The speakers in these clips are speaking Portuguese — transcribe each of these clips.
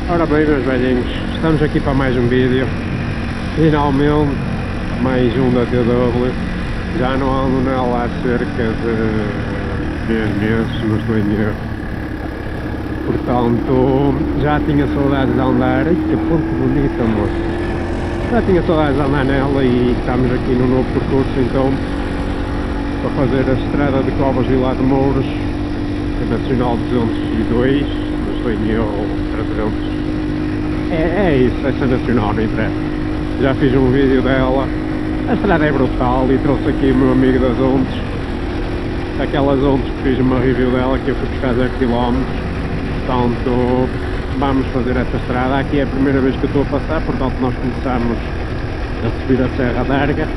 Ora bem, meus velhinhos, estamos aqui para mais um vídeo. Finalmente, mais um da TW. Já não ando nela há cerca de 3 meses, não estou em erro. Portanto, já tinha saudades de andar. Ai, que ponto bonita, moço. Já tinha saudades de andar nela e estamos aqui no novo percurso, então, para fazer a estrada de Covas Vilar de Mouros, a Nacional 202, não estou em erro, 300. É isso, essa nacional, não interessa. Já fiz um vídeo dela. A estrada é brutal e trouxe aqui o meu amigo das Ontes. Aquelas Ontes que fiz uma review dela, que eu fui buscar 0 km. Portanto, vamos fazer esta estrada. Aqui é a primeira vez que eu estou a passar, portanto nós começamos a subir a Serra d'Arga.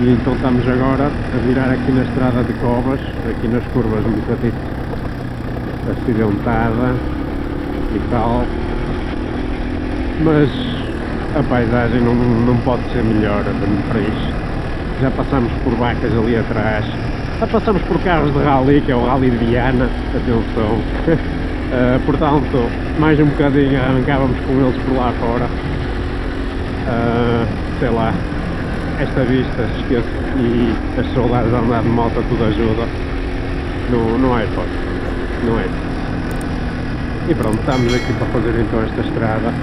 E então estamos agora a virar aqui na estrada de Covas, aqui nas curvas um bocadinho acidentada e tal. Mas a paisagem não pode ser melhor para isto. Já passamos por vacas ali atrás, já passamos por carros de rally, que é o Rally de Viana, atenção. Portanto, mais um bocadinho arrancávamos com eles por lá fora. Sei lá, esta vista, esqueço, e as saudades de andar de moto tudo ajuda. Não é hipótese, não é. E pronto, estamos aqui para fazer então esta estrada.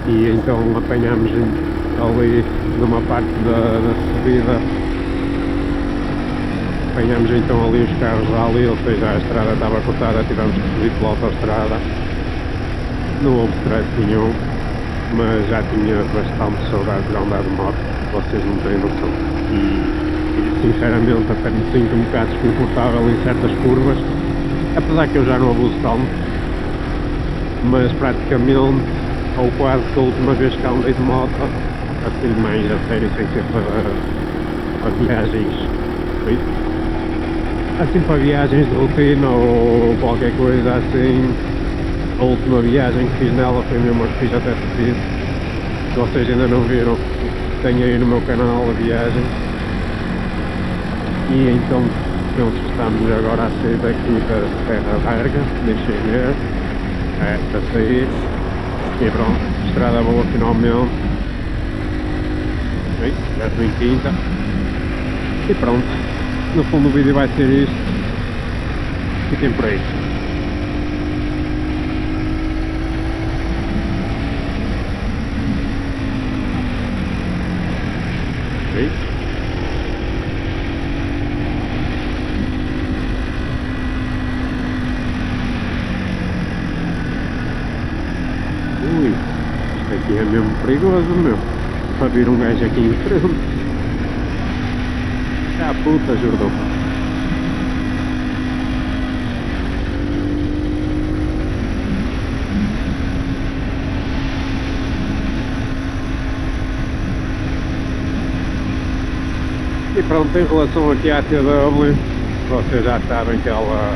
E então apanhamos ali numa parte da subida, apanhamos então ali os carros ali, ou seja, a estrada estava cortada, tivemos que subir pela autoestrada. Não houve stress nenhum, mas já tinha bastante saudade de andar de moto, vocês não têm noção. E sinceramente até me sinto um bocado desconfortável em certas curvas, apesar que eu já não abuso tanto, mas praticamente, ou quase que a última vez que andei de moto, assim mais a sério, sem ser para viagens, assim para viagens de rotina ou qualquer coisa assim. A última viagem que fiz nela foi mesmo a que fiz até subir. Se vocês ainda não viram, tenho aí no meu canal a viagem. E então estamos agora a sair daqui da Serra d'Arga, deixem ver, a sair. E pronto, estrada boa finalmente. Bem, já estou em quinta. E pronto, no fundo o vídeo vai ser isto. Fiquem por aí. Bem. Ui, isto aqui é mesmo perigoso, meu. Para vir um gajo aqui em frente. Ah, puta, Jordão. E pronto, em relação aqui à TW, vocês já sabem que ela,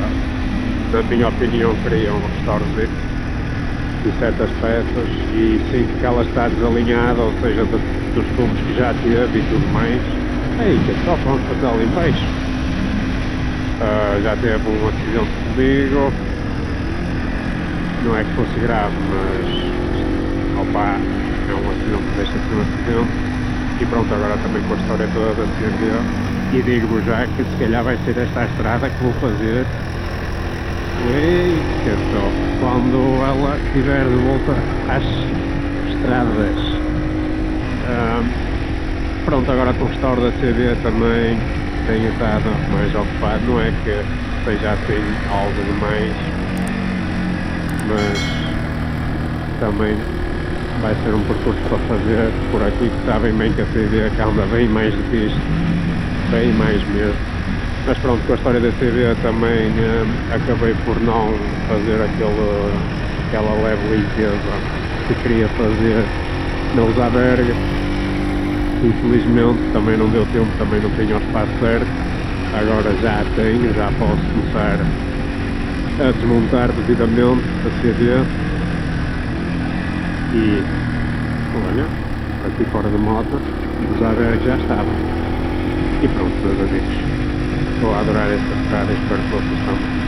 na minha opinião, queria um restauro de certas peças e sinto que ela está desalinhada, ou seja, dos tubos que já teve e tudo mais. Ei, que só vamos fazer ali embaixo. Já teve um acidente comigo, não é que fosse grave, mas opa, é um acidente que deixa de ser um acidente. E pronto, agora também com a história toda da CND, e digo-vos já que se calhar vai ser esta a estrada que vou fazer. Eita, só quando ela estiver de volta às estradas. Pronto, agora com o restauro da CD também tenho estado mais ocupado, não é que seja assim algo demais, mas também vai ser um percurso para fazer por aqui, que sabem bem que a CD que anda bem mais do que isto, bem mais mesmo. Mas pronto, com a história da TV também acabei por não fazer aquela leve limpeza que queria fazer na Usaberga. Infelizmente também não deu tempo, também não tinha o espaço certo. Agora já tenho, já posso começar a desmontar devidamente a CD. E olha, aqui fora da moto, Usaberga já estava. E pronto, meus amigos. Estou a adorar esta estrada e espero que vocês também.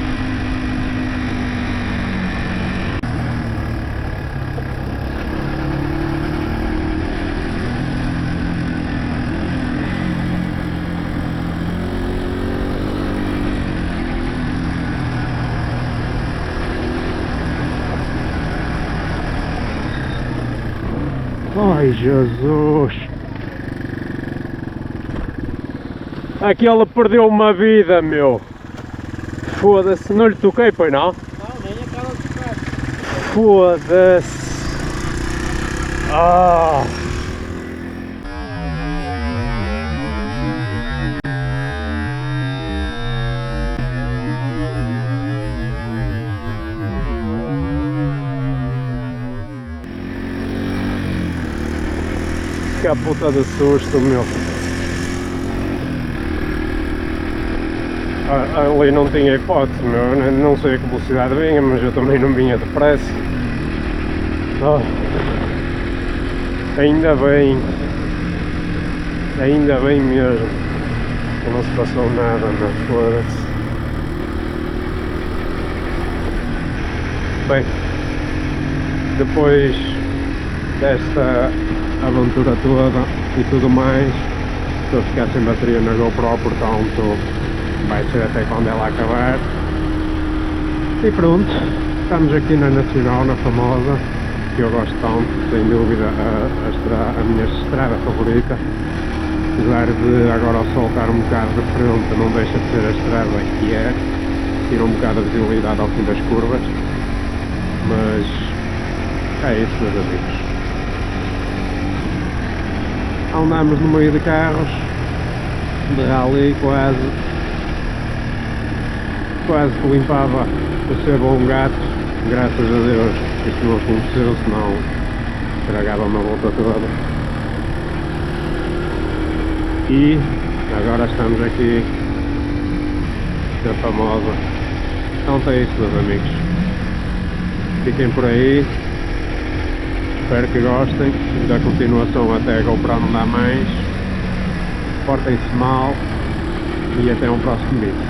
Ai, Jesus! Aquele perdeu uma vida, meu! Foda-se, não lhe toquei, pois não? Não, nem acaba de tocar. Foda-se! Ah! Que a puta de susto, meu! Ali não tinha hipótese, meu. Eu não sei a que velocidade vinha, mas eu também não vinha depressa. Oh. Ainda bem mesmo que não se passou nada, não foda-se. Bem, depois desta aventura toda e tudo mais, estou a ficar sem bateria na GoPro, portanto vai ser até quando ela acabar. E pronto, estamos aqui na Nacional, na famosa, que eu gosto tanto, sem dúvida a minha estrada favorita. Apesar de agora ao sol estar um bocado de frente, não deixa de ser a estrada que é, tira um bocado a visibilidade ao fim das curvas, mas é isso, meus amigos. Andamos no meio de carros de rally, quase que limpava o sebo a um gato. Graças a Deus isto não aconteceu, senão estragava uma volta toda. E agora estamos aqui na famosa. Então é isso, meus amigos. Fiquem por aí. Espero que gostem da continuação até a GoPro não dá mais. Portem-se mal e até um próximo vídeo.